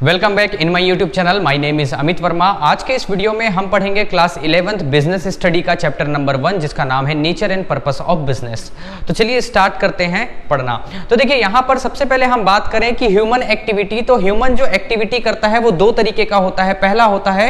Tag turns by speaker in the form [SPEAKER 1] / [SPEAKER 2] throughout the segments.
[SPEAKER 1] Welcome back in my YouTube channel. My name is Amit Verma. आज के इस वीडियो में हम पढ़ेंगे क्लास 11th बिजनेस स्टडी का चैप्टर नंबर 1 जिसका नाम है nature and purpose of business. तो चलिए स्टार्ट करते हैं पढ़ना। तो देखिए यहाँ पर सबसे पहले हम बात करें कि ह्यूमन एक्टिविटी, तो ह्यूमन जो एक्टिविटी करता है वो दो तरीके का होता है। पहला होता है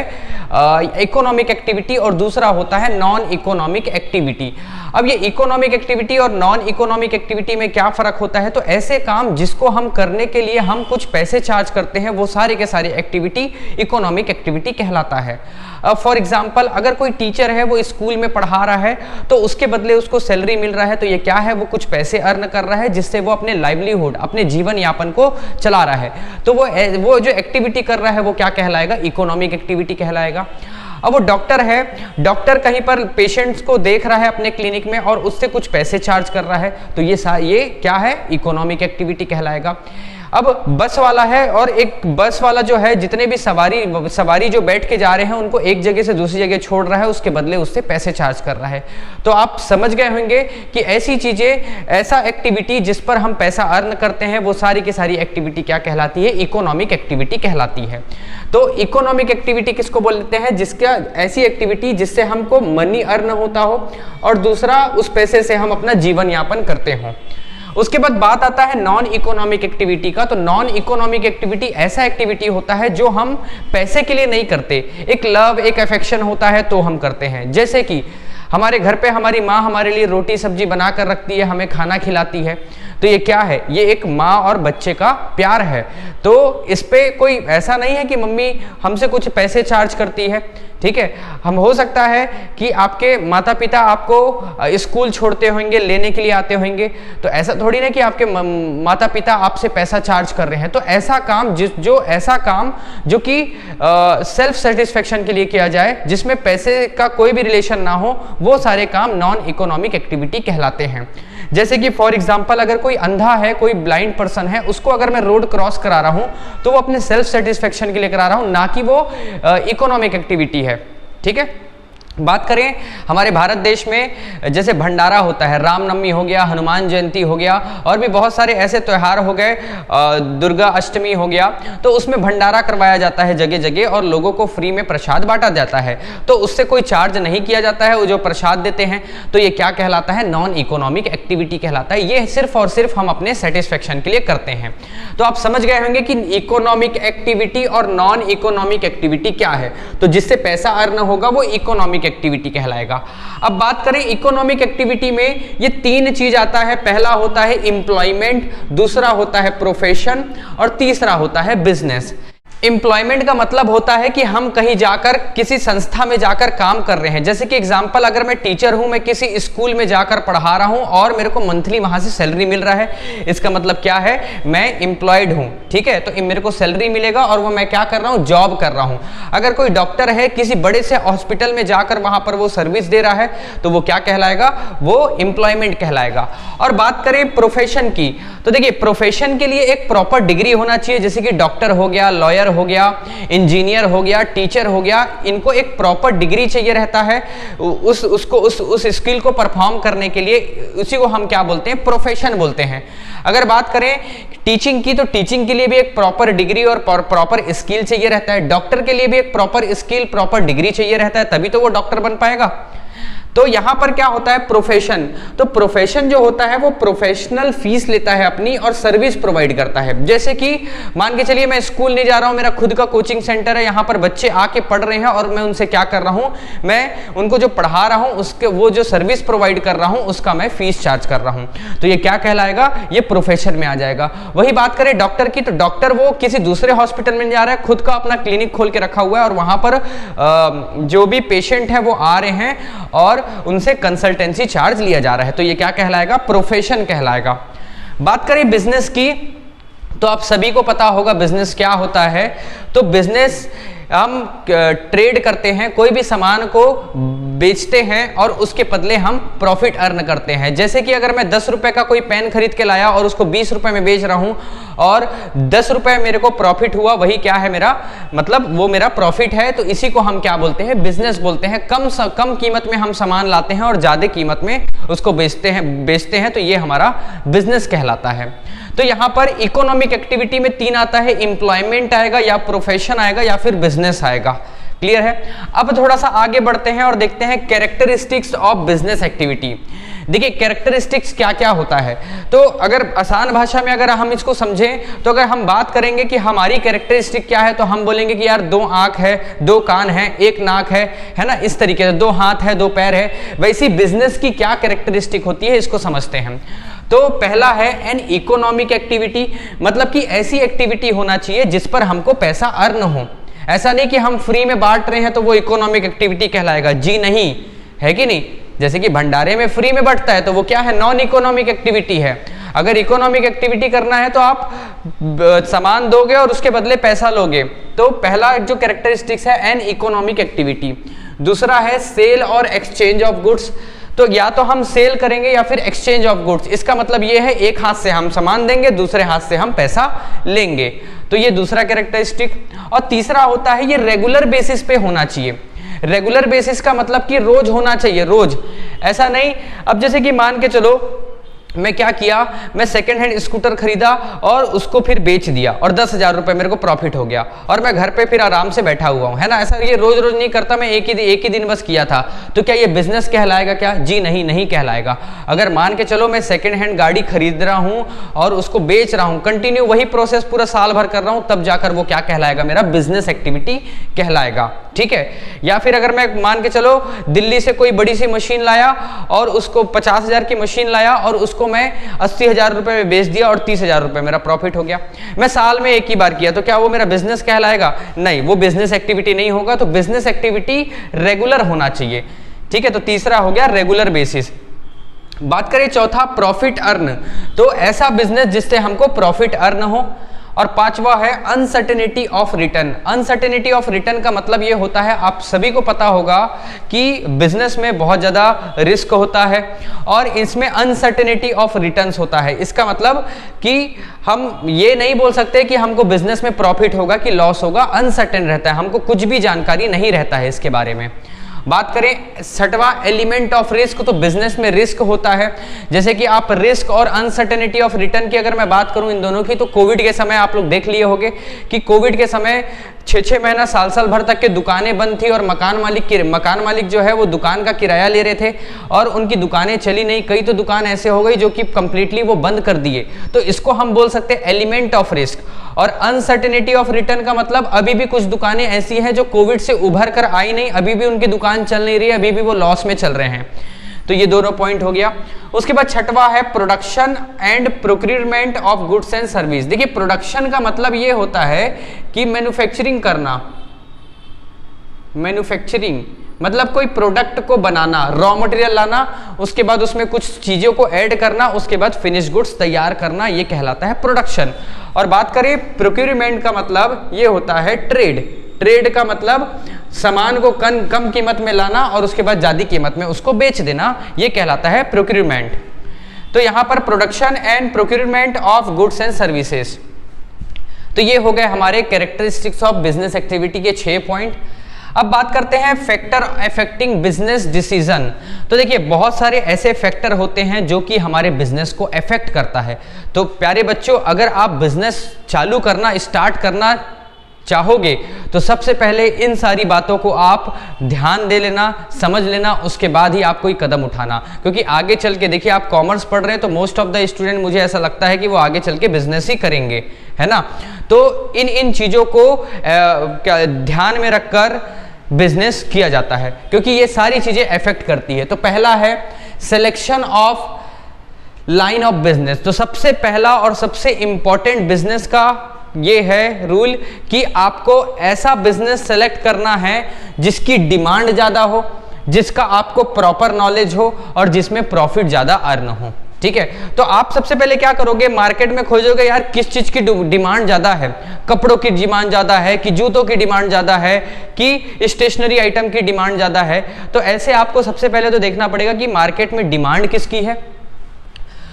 [SPEAKER 1] इकोनॉमिक एक्टिविटी और दूसरा होता है नॉन इकोनॉमिक एक्टिविटी। अब ये इकोनॉमिक एक्टिविटी और नॉन इकोनॉमिक एक्टिविटी में क्या फर्क होता है? तो ऐसे काम जिसको हम करने के लिए हम कुछ पैसे चार्ज करते हैं वो सारे के सारी एक्टिविटी इकोनॉमिक एक्टिविटी कहलाता है। फॉर एग्जाम्पल अगर कोई टीचर है वो स्कूल में पढ़ा रहा है तो उसके बदले उसको सैलरी मिल रहा है, तो ये क्या है? वो कुछ पैसे अर्न कर रहा है जिससे वो अपने लाइवलीहुड, अपने जीवन यापन को चला रहा है। तो वो जो एक्टिविटी कर रहा है वो क्या कहलाएगा? इकोनॉमिक एक्टिविटी कहलाएगा। अब वो डॉक्टर है, डॉक्टर कहीं पर पेशेंट्स को देख रहा है अपने क्लिनिक में और उससे कुछ पैसे चार्ज कर रहा है, तो ये क्या है? इकोनॉमिक एक्टिविटी कहलाएगा। अब बस वाला है और एक बस वाला जो है जितने भी सवारी जो बैठ के जा रहे हैं उनको एक जगह से दूसरी जगह छोड़ रहा है, उसके बदले उससे पैसे चार्ज कर रहा है। तो आप समझ गए होंगे कि ऐसी चीजें, ऐसा एक्टिविटी जिस पर हम पैसा अर्न करते हैं वो सारी की सारी एक्टिविटी क्या कहलाती है? इकोनॉमिक एक्टिविटी कहलाती है। तो इकोनॉमिक एक्टिविटी किसको बोलते हैं? जिसका ऐसी एक्टिविटी जिससे हमको मनी अर्न होता हो और दूसरा उस पैसे से हम अपना जीवन यापन करते हों। उसके बाद बात आता है नॉन इकोनॉमिक एक्टिविटी का। तो नॉन इकोनॉमिक एक्टिविटी ऐसा एक्टिविटी होता है जो हम पैसे के लिए नहीं करते, एक लव, एक अफेक्शन होता है तो हम करते हैं। जैसे कि हमारे घर पे हमारी माँ हमारे लिए रोटी सब्जी बना कर रखती है, हमें खाना खिलाती है, तो ये क्या है? ये एक माँ और बच्चे का प्यार है। तो इस पे कोई ऐसा नहीं है कि मम्मी हमसे कुछ पैसे चार्ज करती है, ठीक है। हम हो सकता है कि आपके माता पिता आपको स्कूल छोड़ते होंगे, लेने के लिए आते होंगे, तो ऐसा थोड़ी ना कि आपके माता पिता आपसे पैसा चार्ज कर रहे हैं। तो ऐसा काम जो कि सेल्फ सेटिस्फेक्शन के लिए किया जाए, जिसमें पैसे का कोई भी रिलेशन ना हो, वो सारे काम नॉन इकोनॉमिक एक्टिविटी कहलाते हैं। जैसे कि फॉर एग्जांपल अगर कोई अंधा है, कोई ब्लाइंड पर्सन है, उसको अगर मैं रोड क्रॉस करा रहा हूं तो वो अपने सेल्फ सेटिस्फेक्शन के लिए करा रहा हूं, ना कि वो इकोनॉमिक एक्टिविटी है, ठीक है। बात करें हमारे भारत देश में जैसे भंडारा होता है, रामनवमी हो गया, हनुमान जयंती हो गया और भी बहुत सारे ऐसे त्यौहार हो गए, दुर्गा अष्टमी हो गया, तो उसमें भंडारा करवाया जाता है जगह जगह और लोगों को फ्री में प्रसाद बांटा जाता है। तो उससे कोई चार्ज नहीं किया जाता है, वो जो प्रसाद देते हैं, तो ये क्या कहलाता है? नॉन इकोनॉमिक एक्टिविटी कहलाता है। ये सिर्फ और सिर्फ हम अपने सेटिस्फेक्शन के लिए करते हैं। तो आप समझ गए होंगे कि इकोनॉमिक एक्टिविटी और नॉन इकोनॉमिक एक्टिविटी क्या है। तो जिससे पैसा अर्न होगा वो इकोनॉमिक एक्टिविटी कहलाएगा। अब बात करें इकोनॉमिक एक्टिविटी में, ये तीन चीज आता है। पहला होता है एम्प्लॉयमेंट, दूसरा होता है प्रोफेशन और तीसरा होता है बिजनेस। एम्प्लॉयमेंट का मतलब होता है कि हम कहीं जाकर किसी संस्था में जाकर काम कर रहे हैं। जैसे कि एग्जांपल अगर मैं टीचर हूं, मैं किसी स्कूल में जाकर पढ़ा रहा हूं और मेरे को मंथली वहां से सैलरी मिल रहा है, इसका मतलब क्या है? मैं एम्प्लॉयड हूं, ठीक है। तो मेरे को सैलरी मिलेगा और वो मैं क्या कर रहा हूं? जॉब कर रहा हूं। अगर कोई डॉक्टर है, किसी बड़े से हॉस्पिटल में जाकर वहां पर वो सर्विस दे रहा है, तो वो क्या कहलाएगा? वो एम्प्लॉयमेंट कहलाएगा। और बात करें प्रोफेशन की, तो देखिए प्रोफेशन के लिए एक प्रॉपर डिग्री होना चाहिए, जैसे कि डॉक्टर हो गया, लॉयर हो गया, इंजीनियर हो गया, टीचर हो गया, इनको एक प्रॉपर डिग्री चाहिए रहता है उस स्किल को परफॉर्म करने के लिए। उसी को हम क्या बोलते हैं? प्रोफेशन बोलते हैं। अगर बात करें टीचिंग की, तो टीचिंग के लिए भी एक प्रॉपर डिग्री और प्रॉपर स्किल चाहिए रहता है। डॉक्टर के लिए भी एक प्रॉपर स्किल, प्रॉपर डिग्री चाहिए रहता है, तभी तो वो डॉक्टर बन पाएगा। तो यहां पर क्या होता है? प्रोफेशन। तो प्रोफेशन जो होता है वो प्रोफेशनल फीस लेता है अपनी और सर्विस प्रोवाइड करता है। जैसे कि मान के चलिए मैं स्कूल नहीं जा रहा हूं, मेरा खुद का कोचिंग सेंटर है, यहां पर बच्चे आके पढ़ रहे हैं और मैं उनसे क्या कर रहा हूं? मैं उनको जो पढ़ा रहा हूं उसके वो जो सर्विस प्रोवाइड कर रहा हूं उसका मैं फीस चार्ज कर रहा हूं। तो ये क्या कहलाएगा? ये प्रोफेशन में आ जाएगा। वही बात करें डॉक्टर की, तो डॉक्टर वो किसी दूसरे हॉस्पिटल में जा रहा है, खुद का अपना क्लिनिक खोल के रखा हुआ है और वहां पर जो भी पेशेंट है वो आ रहे हैं और उनसे कंसल्टेंसी चार्ज लिया जा रहा है, तो ये क्या कहलाएगा? प्रोफेशन कहलाएगा। बात करें बिजनेस की, तो आप सभी को पता होगा बिजनेस क्या होता है। तो बिजनेस हम ट्रेड करते हैं, कोई भी सामान को बेचते हैं और उसके बदले हम प्रॉफिट अर्न करते हैं। जैसे कि अगर मैं 10 रुपए का कोई पेन खरीद के लाया और उसको 20 रुपए में बेच रहा हूं और 10 रुपए मेरे को प्रॉफिट हुआ, वही क्या है? मेरा मतलब वो मेरा प्रॉफिट है। तो इसी को हम क्या बोलते हैं? बिजनेस बोलते हैं। कम कीमत में हम सामान लाते हैं और ज्यादा कीमत में उसको बेचते हैं, तो ये हमारा बिजनेस कहलाता है। तो यहां पर इकोनॉमिक एक्टिविटी में 3 आता है, एम्प्लॉयमेंट आएगा या प्रोफेशन आएगा या फिर बिजनेस आएगा। क्लियर है। अब थोड़ा सा आगे बढ़ते हैं और देखते हैं कैरेक्टरिस्टिक्स ऑफ बिजनेस एक्टिविटी। देखिए कैरेक्टरिस्टिक्स क्या क्या होता है, तो अगर आसान भाषा में अगर हम इसको समझें तो अगर हम बात करेंगे कि हमारी कैरेक्टरिस्टिक क्या है, तो हम बोलेंगे कि यार 2 आंख है, 2 कान है, 1 नाक है ना, इस तरीके से 2 हाथ है, 2 पैर है। वैसी बिजनेस की क्या कैरेक्टरिस्टिक होती है इसको समझते हैं। तो पहला है एन इकोनॉमिक एक्टिविटी, मतलब कि ऐसी एक्टिविटी होना चाहिए जिस पर हमको पैसा अर्न हो। ऐसा नहीं कि हम फ्री में बांट रहे हैं तो वो इकोनॉमिक एक्टिविटी कहलाएगा, जी नहीं, है कि नहीं। जैसे कि भंडारे में फ्री में बंटता है तो वो क्या है, नॉन इकोनॉमिक एक्टिविटी है। अगर इकोनॉमिक एक्टिविटी करना है तो आप सामान दोगे और उसके बदले पैसा लोगे। तो पहला जो कैरेक्टरिस्टिक्स है एन इकोनॉमिक एक्टिविटी। दूसरा है सेल और एक्सचेंज ऑफ गुड्स, तो या तो हम सेल करेंगे या फिर एक्सचेंज ऑफ गुड्स। इसका मतलब ये है एक हाथ से हम सामान देंगे, दूसरे हाथ से हम पैसा लेंगे, तो ये दूसरा कैरेक्टरिस्टिक। और तीसरा होता है ये रेगुलर बेसिस पे होना चाहिए। रेगुलर बेसिस का मतलब कि रोज होना चाहिए, रोज, ऐसा नहीं। अब जैसे कि मान के चलो मैं क्या किया, मैं सेकेंड हैंड स्कूटर खरीदा और उसको फिर बेच दिया और 10,000 रुपए मेरे को प्रॉफिट हो गया और मैं घर पे फिर आराम से बैठा हुआ हूं, है ना। ऐसा ये रोज रोज नहीं करता, मैं एक ही दिन बस किया था, तो क्या ये बिजनेस कहलाएगा क्या, जी नहीं, नहीं कहलाएगा। अगर मान के चलो मैं सेकेंड हैंड गाड़ी खरीद रहा हूं और उसको बेच रहा हूं, कंटिन्यू वही प्रोसेस पूरा साल भर कर रहा हूं, तब जाकर वो क्या कहलाएगा, मेरा बिजनेस एक्टिविटी कहलाएगा, ठीक है। या फिर अगर मैं मान के चलो दिल्ली से कोई बड़ी सी मशीन लाया और उसको 50,000 की मशीन लाया और उसको मैं 80,000 रुपए में बेच दिया और 30,000 रुपए मेरा प्रॉफिट हो गया, मैं साल में एक ही बार किया, तो क्या वो मेरा बिजनेस कहलाएगा, नहीं, वो बिजनेस एक्टिविटी नहीं होगा। तो बिजनेस एक्टिविटी रेगुलर होना चाहिए, ठीक है। तो तीसरा हो गया रेगुलर बेसिस। बात करें चौथा प्रॉफिट अर्न, तो ऐसा बिजनेस जिससे हमको प्रॉफिट अर्न हो। और पांचवा है uncertainty of return. Uncertainty of return का मतलब ये होता है, आप सभी को पता होगा कि बिजनेस में बहुत ज़्यादा रिस्क होता है और इसमें अनसर्टेनिटी ऑफ रिटर्न्स होता है। इसका मतलब कि हम ये नहीं बोल सकते कि हमको बिजनेस में प्रॉफिट होगा कि लॉस होगा, अनसर्टेन रहता है, हमको कुछ भी जानकारी नहीं रहता है इसके बारे में। बात करें छठवां एलिमेंट ऑफ रिस्क, तो बिजनेस में रिस्क होता है। जैसे कि आप रिस्क और अनसर्टेनिटी ऑफ रिटर्न की अगर मैं बात करूं इन दोनों की, तो कोविड के समय आप लोग देख लिए होंगे कि कोविड के समय 6-6 महीना साल भर तक के दुकानें बंद थी और मकान मालिक जो है वो दुकान का किराया ले रहे थे और उनकी दुकानें चली नहीं। कई तो दुकान ऐसे हो गई जो कि कंप्लीटली वो बंद कर दिए, तो इसको हम बोल सकते हैं एलिमेंट ऑफ रिस्क। और अनसर्टेनिटी ऑफ रिटर्न का मतलब अभी भी कुछ दुकानें ऐसी हैं जो कोविड से उभर कर आई नहीं, अभी भी उनकी दुकान चल नहीं रही, अभी भी वो लॉस में चल रहे हैं। तो ये दोनों पॉइंट हो गया। उसके बाद छठवा है production and procurement of goods and service. देखिए प्रोडक्शन का मतलब ये होता है कि मैन्युफैक्चरिंग करना, मैन्युफैक्चरिंग मतलब कोई प्रोडक्ट को बनाना, रॉ मटेरियल लाना, उसके बाद उसमें कुछ चीजों को ऐड करना, उसके बाद फिनिश गुड्स तैयार करना, ये कहलाता है प्रोडक्शन। और बात करें प्रोक्यूरमेंट का मतलब ये होता है ट्रेड। ट्रेड का मतलब सामान को कम कीमत में लाना और उसके बाद ज्यादा कीमत में उसको बेच देना, ये कहलाता है प्रोक्यूरमेंट। तो यहां पर production and procurement of goods and services. तो ये हो गए हमारे कैरेक्टरिस्टिक्स ऑफ बिजनेस एक्टिविटी के 6 पॉइंट। अब बात करते हैं फैक्टर अफेक्टिंग बिजनेस डिसीजन। तो देखिए बहुत सारे ऐसे फैक्टर होते हैं जो कि हमारे बिजनेस को अफेक्ट करता है। तो प्यारे बच्चों, अगर आप बिजनेस चालू करना, स्टार्ट करना चाहोगे तो सबसे पहले इन सारी बातों को आप ध्यान दे लेना, समझ लेना, उसके बाद ही आप कोई कदम उठाना। क्योंकि आगे चल के देखिए आप कॉमर्स पढ़ रहे हैं तो मोस्ट ऑफ द स्टूडेंट, मुझे ऐसा लगता है कि वो आगे चल के बिजनेस ही करेंगे, है ना। तो इन चीज़ों को ध्यान में रखकर बिजनेस किया जाता है क्योंकि ये सारी चीज़ें अफेक्ट करती है। तो पहला है selection of line of business. तो सबसे पहला और सबसे इंपॉर्टेंट बिजनेस का ये है रूल कि आपको ऐसा बिजनेस सेलेक्ट करना है जिसकी डिमांड ज़्यादा हो, जिसका आपको प्रॉपर नॉलेज हो और जिसमें प्रॉफिट ज़्यादा अर्न हो, ठीक है। तो आप सबसे पहले क्या करोगे, मार्केट में खोजोगे यार किस चीज़ की डिमांड ज़्यादा है, कपड़ों की डिमांड ज़्यादा है कि जूतों की डिमांड ज़्यादा है कि स्टेशनरी आइटम की डिमांड ज़्यादा है। तो ऐसे आपको सबसे पहले तो देखना पड़ेगा कि मार्केट में डिमांड किसकी है।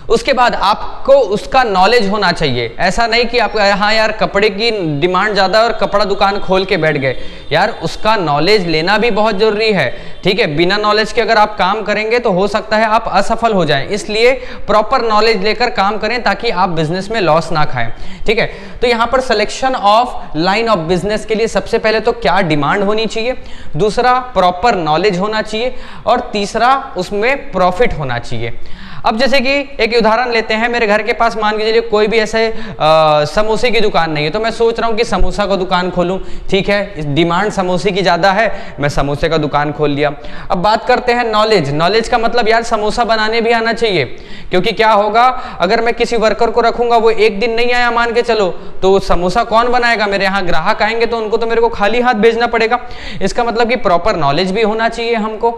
[SPEAKER 1] उसके बाद आपको उसका नॉलेज होना चाहिए। ऐसा नहीं कि आप हाँ यार कपड़े की डिमांड ज़्यादा है और कपड़ा दुकान खोल के बैठ गए, यार उसका नॉलेज लेना भी बहुत ज़रूरी है। ठीक है, बिना नॉलेज के अगर आप काम करेंगे तो हो सकता है आप असफल हो जाएं, इसलिए प्रॉपर नॉलेज लेकर काम करें ताकि आप बिजनेस में लॉस ना खाएं। ठीक है, तो यहाँ पर selection of line of business के लिए सबसे पहले तो क्या डिमांड होनी चाहिए, दूसरा प्रॉपर नॉलेज होना चाहिए और तीसरा उसमें प्रॉफिट होना चाहिए। अब जैसे कि एक उदाहरण लेते हैं, मेरे घर के पास मान के चलिए कोई भी ऐसे समोसे की दुकान नहीं है, तो मैं सोच रहा हूँ कि समोसा का दुकान खोलूँ। ठीक है, डिमांड समोसे की ज़्यादा है, मैं समोसे का दुकान खोल लिया। अब बात करते हैं नॉलेज। नॉलेज का मतलब यार समोसा बनाने भी आना चाहिए, क्योंकि क्या होगा अगर मैं किसी वर्कर को रखूंगा, वो एक दिन नहीं आया मान के चलो, तो समोसा कौन बनाएगा, मेरे यहाँ ग्राहक आएंगे तो उनको तो मेरे को खाली हाथ भेजना पड़ेगा। इसका मतलब कि प्रॉपर नॉलेज भी होना चाहिए हमको।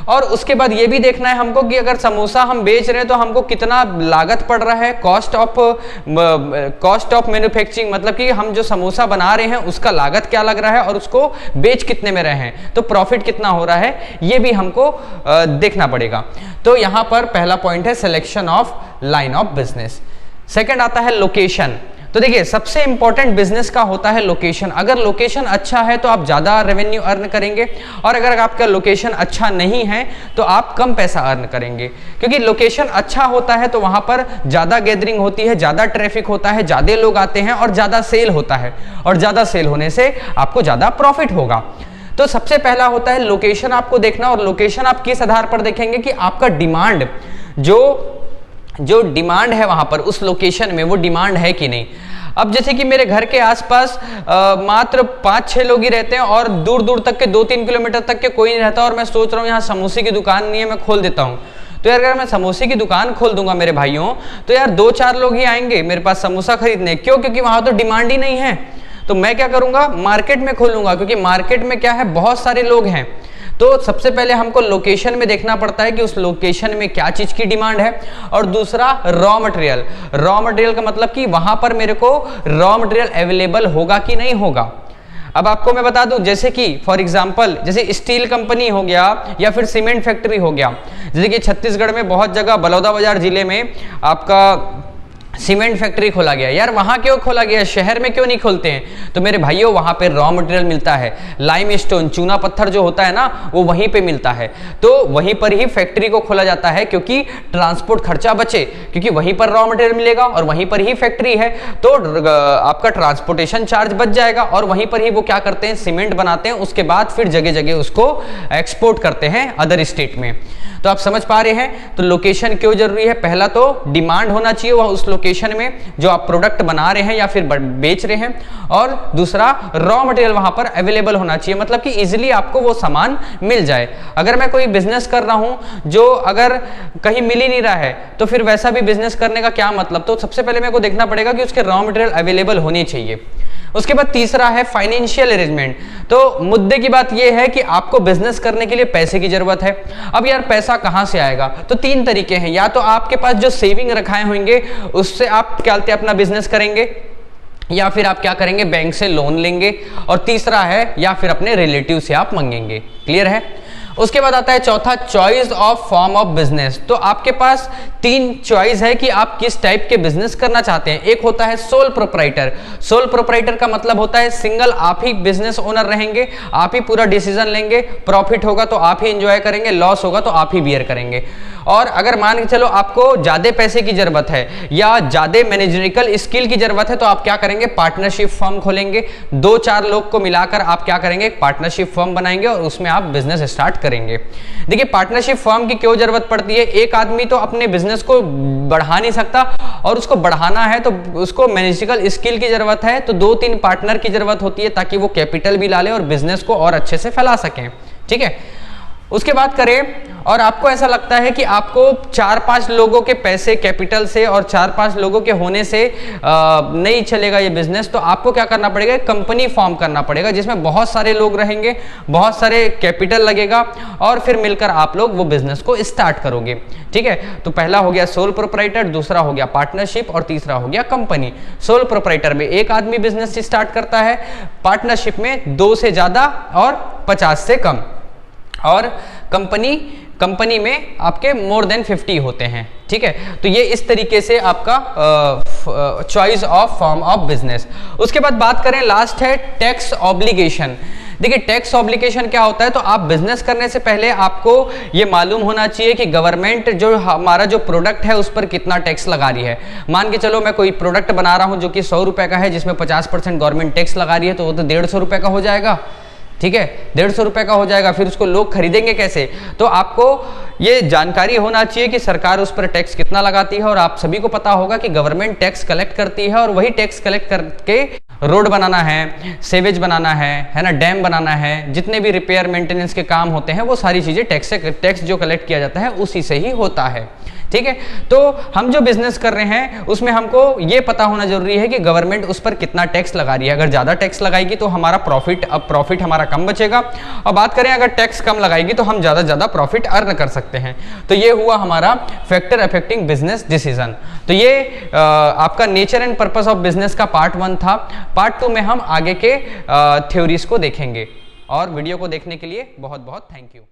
[SPEAKER 1] और उसके बाद ये भी देखना है हमको कि अगर समोसा हम बेच रहे हैं तो हमको कितना लागत पड़ रहा है, कॉस्ट ऑफ मैन्युफैक्चरिंग, मतलब कि हम जो समोसा बना रहे हैं उसका लागत क्या लग रहा है और उसको बेच कितने में रहे हैं, तो प्रॉफिट कितना हो रहा है, ये भी हमको देखना पड़ेगा। तो यहां पर पहला पॉइंट है selection of line of business. Second आता है लोकेशन। तो देखिए सबसे इंपॉर्टेंट बिजनेस का होता है लोकेशन। अगर लोकेशन अच्छा है तो आप ज़्यादा रेवेन्यू अर्न करेंगे, और अगर आपका लोकेशन अच्छा नहीं है तो आप कम पैसा अर्न करेंगे। क्योंकि लोकेशन अच्छा होता है तो वहाँ पर ज़्यादा गैदरिंग होती है, ज़्यादा ट्रैफिक होता है, ज़्यादा लोग आते हैं और ज़्यादा सेल होता है, और ज़्यादा सेल होने से आपको ज़्यादा प्रॉफिट होगा। तो सबसे पहला होता है लोकेशन आपको देखना, और लोकेशन आप किस आधार पर देखेंगे कि आपका डिमांड जो डिमांड है वहां पर उस लोकेशन में वो डिमांड है कि नहीं। अब जैसे कि मेरे घर के आसपास मात्र 5-6 लोग ही रहते हैं और दूर दूर तक के 2-3 किलोमीटर तक के कोई नहीं रहता, और मैं सोच रहा हूँ यहाँ समोसे की दुकान नहीं है, मैं खोल देता हूँ। तो यार अगर मैं समोसे की दुकान खोल दूंगा मेरे भाइयों, तो यार 2-4 लोग ही आएंगे मेरे पास समोसा खरीदने। क्यों? क्योंकि वहां तो डिमांड ही नहीं है। तो मैं क्या करूंगा, मार्केट में खोलूंगा, क्योंकि मार्केट में क्या है, बहुत सारे लोग हैं। तो सबसे पहले हमको लोकेशन में देखना पड़ता है कि उस लोकेशन में क्या चीज की डिमांड है, और दूसरा रॉ मटेरियल। रॉ मटेरियल का मतलब कि वहां पर मेरे को रॉ मटेरियल अवेलेबल होगा कि नहीं होगा। अब आपको मैं बता दूं, जैसे कि फॉर एग्जांपल जैसे स्टील कंपनी हो गया या फिर सीमेंट फैक्ट्री हो गया, जैसे कि छत्तीसगढ़ में बहुत जगह बलौदाबाजार जिले में आपका सीमेंट फैक्ट्री खोला गया। यार वहां क्यों खोला गया, शहर में क्यों नहीं खोलते हैं? तो मेरे भाइयों वहां पे रॉ मटेरियल मिलता है, लाइमस्टोन, चूना पत्थर जो होता है ना, वो वहीं पे मिलता है। तो वहीं पर ही फैक्ट्री को खोला जाता है, क्योंकि ट्रांसपोर्ट खर्चा बचे, क्योंकि वहीं पर रॉ मटेरियल मिलेगा और वहीं पर ही फैक्ट्री है, तो आपका ट्रांसपोर्टेशन चार्ज बच जाएगा, और वहीं पर ही वो क्या करते हैं, सीमेंट बनाते हैं, उसके बाद फिर जगह जगह उसको एक्सपोर्ट करते हैं अदर स्टेट में। तो आप समझ पा रहे हैं, तो लोकेशन क्यों जरूरी है। पहला तो डिमांड होना चाहिए वह उस लोकेशन में जो आप प्रोडक्ट बना रहे हैं या फिर बेच रहे हैं, और दूसरा रॉ मटेरियल वहां पर अवेलेबल होना चाहिए, मतलब कि इजीली आपको वो सामान मिल जाए। अगर मैं कोई बिजनेस कर रहा हूं जो अगर कहीं मिल ही नहीं रहा है, तो फिर वैसा भी बिजनेस करने का क्या मतलब। तो सबसे पहले मेरे को देखना पड़ेगा कि उसके रॉ मटेरियल अवेलेबल होने चाहिए। उसके बाद तीसरा है फाइनेंशियल अरेंजमेंट। तो मुद्दे की बात यह है कि आपको बिजनेस करने के लिए पैसे की जरूरत है। अब यार पैसा कहां से आएगा, तो 3 तरीके हैं। या तो आपके पास जो सेविंग रखाए होंगे उससे आप क्या कहते हैं अपना बिजनेस करेंगे, या फिर आप क्या करेंगे, बैंक से लोन लेंगे, और तीसरा है या फिर अपने रिलेटिव से आप मांगेंगे। क्लियर है। उसके बाद आता है चौथा, choice of form of business. तो आपके पास 3 चॉइस है कि आप किस टाइप के बिजनेस करना चाहते हैं। एक होता है सोल प्रोप्राइटर। सोल प्रोप्राइटर का मतलब होता है सिंगल आप ही बिजनेस ओनर रहेंगे, आप ही पूरा डिसीजन लेंगे, प्रॉफिट होगा तो आप ही एंजॉय करेंगे, लॉस होगा तो आप ही बियर करेंगे। और अगर मान के चलो आपको ज्यादा पैसे की जरूरत है या ज्यादा मैनेजरिकल स्किल की जरूरत है, तो आप क्या करेंगे, पार्टनरशिप फर्म खोलेंगे। 2-4 लोग को मिलाकर आप क्या करेंगे, पार्टनरशिप फर्म बनाएंगे और उसमें आप बिजनेस स्टार्ट करेंगे। देखिए पार्टनरशिप फर्म की क्यों जरूरत पड़ती है, एक आदमी तो अपने बिजनेस को बढ़ा नहीं सकता, और उसको बढ़ाना है तो उसको मैनेजरिकल स्किल की जरूरत है, तो 2-3 पार्टनर की जरूरत होती है ताकि वो कैपिटल भी ला ले और बिजनेस को और अच्छे से फैला सकें। ठीक है। उसके बाद करें, और आपको ऐसा लगता है कि आपको 4-5 लोगों के पैसे कैपिटल से और 4-5 लोगों के होने से नहीं चलेगा ये बिजनेस, तो आपको क्या करना पड़ेगा, कंपनी फॉर्म करना पड़ेगा जिसमें बहुत सारे लोग रहेंगे, बहुत सारे कैपिटल लगेगा, और फिर मिलकर आप लोग वो बिजनेस को स्टार्ट करोगे। ठीक है। तो पहला हो गया सोल प्रोप्राइटर, दूसरा हो गया पार्टनरशिप, और तीसरा हो गया कंपनी। सोल प्रोप्राइटर में एक आदमी बिजनेस स्टार्ट करता है, पार्टनरशिप में 2 से ज्यादा और 50 से कम। और कंपनी में आपके मोर देन 50 होते हैं, ठीक है। तो ये इस तरीके से आपका choice of form of business. उसके बाद बात करें, लास्ट है टैक्स ऑब्लिगेशन। देखिए टैक्स ऑब्लिगेशन क्या होता है, तो आप बिजनेस करने से पहले आपको ये मालूम होना चाहिए कि गवर्नमेंट जो हमारा जो प्रोडक्ट है उस पर कितना टैक्स लगा रही है। मान के चलो मैं कोई प्रोडक्ट बना रहा हूं जो कि 100 रुपए का है, जिसमें 50% गवर्नमेंट टैक्स लगा रही है, तो वो तो 150 रुपए का हो जाएगा, ठीक है, 150 रुपए का हो जाएगा। फिर उसको लोग खरीदेंगे कैसे? तो आपको ये जानकारी होना चाहिए कि सरकार उस पर टैक्स कितना लगाती है। और आप सभी को पता होगा कि गवर्नमेंट टैक्स कलेक्ट करती है और वही टैक्स कलेक्ट करके रोड बनाना है, सेवेज बनाना है ना, डैम बनाना है, जितने भी रिपेयर मेंटेनेंस के काम होते हैं वो सारी चीजें टैक्स जो कलेक्ट किया जाता है उसी से ही होता है, ठीक है। तो हम जो बिजनेस कर रहे हैं उसमें हमको ये पता होना जरूरी है कि गवर्नमेंट उस पर कितना टैक्स लगा रही है। अगर ज्यादा टैक्स लगाएगी तो हमारा प्रॉफिट हमारा कम बचेगा, और बात करें अगर टैक्स कम लगाएगी तो हम ज्यादा प्रॉफिट अर्न कर सकते हैं। तो ये हुआ हमारा फैक्टर अफेक्टिंग बिजनेस डिसीजन। तो ये आपका nature and purpose of business का पार्ट 1 था। पार्ट 2 में हम आगे के थ्योरीज को देखेंगे। और वीडियो को देखने के लिए बहुत बहुत थैंक यू।